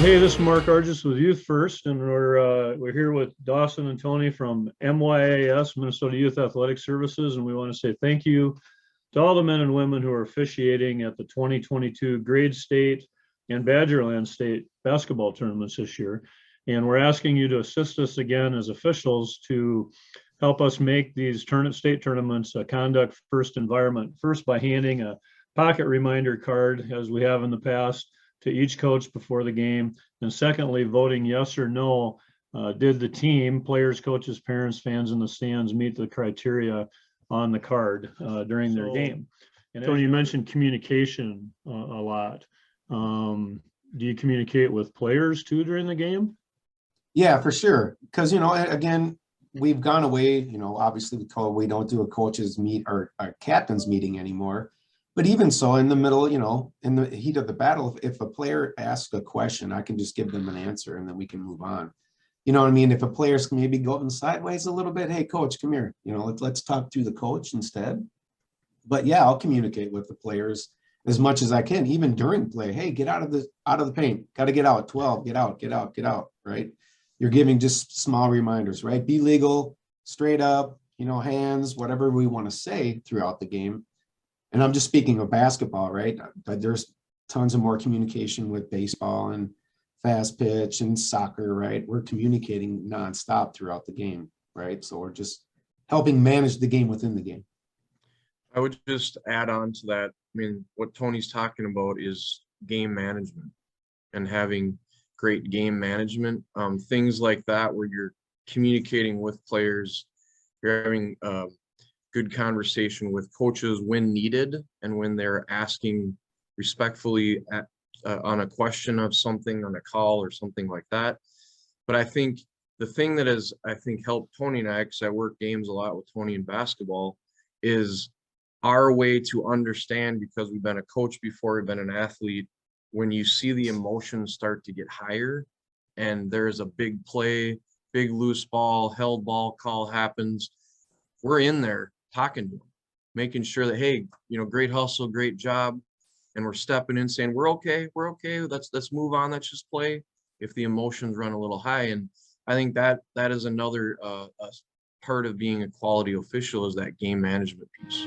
Hey, this is Mark Argis with Youth First, and we're here with Dawson and Tony from MYAS, Minnesota Youth Athletic Services, and we want to say thank you to all the men and women who are officiating at the 2022 Grade State and Badgerland State basketball tournaments this year. And we're asking you to assist us again as officials to help us make these state tournaments a conduct first environment, first by handing a pocket reminder card, as we have in the past, to each coach before the game, and secondly, voting yes or no. Did the team, players, coaches, parents, fans in the stands, meet the criteria on the card during their game? And Tony, you mentioned communication a lot. Do you communicate with players too during the game? Yeah, for sure. Because, again, we've gone away, obviously we don't do a coaches meet or a captain's meeting anymore. But even so, in the middle, in the heat of the battle, if a player asks a question, I can just give them an answer and then we can move on. You know what I mean? If a player's maybe going sideways a little bit, hey, coach, come here. Let's talk to the coach instead. But yeah, I'll communicate with the players as much as I can, even during play. Hey, get out of the paint. Got to get out. 12, get out, right? You're giving just small reminders, right? Be legal, straight up, hands, whatever we want to say throughout the game. And I'm just speaking of basketball, right? But there's tons of more communication with baseball and fast pitch and soccer, right? We're communicating nonstop throughout the game, right? So we're just helping manage the game within the game. I would just add on to that. I mean, what Tony's talking about is game management and having great game management. Things like that where you're communicating with players, you're having good conversation with coaches when needed and when they're asking respectfully on a question of something on a call or something like that. But I think the thing that has, helped Tony and I, because I work games a lot with Tony in basketball, is our way to understand, because we've been a coach before, we've been an athlete, when you see the emotions start to get higher and there's a big play, big loose ball, held ball call happens, we're in there talking to them, making sure that, hey, great hustle, great job. And we're stepping in saying, we're okay. Let's move on. Let's just play if the emotions run a little high. And I think that is another part of being a quality official, is that game management piece.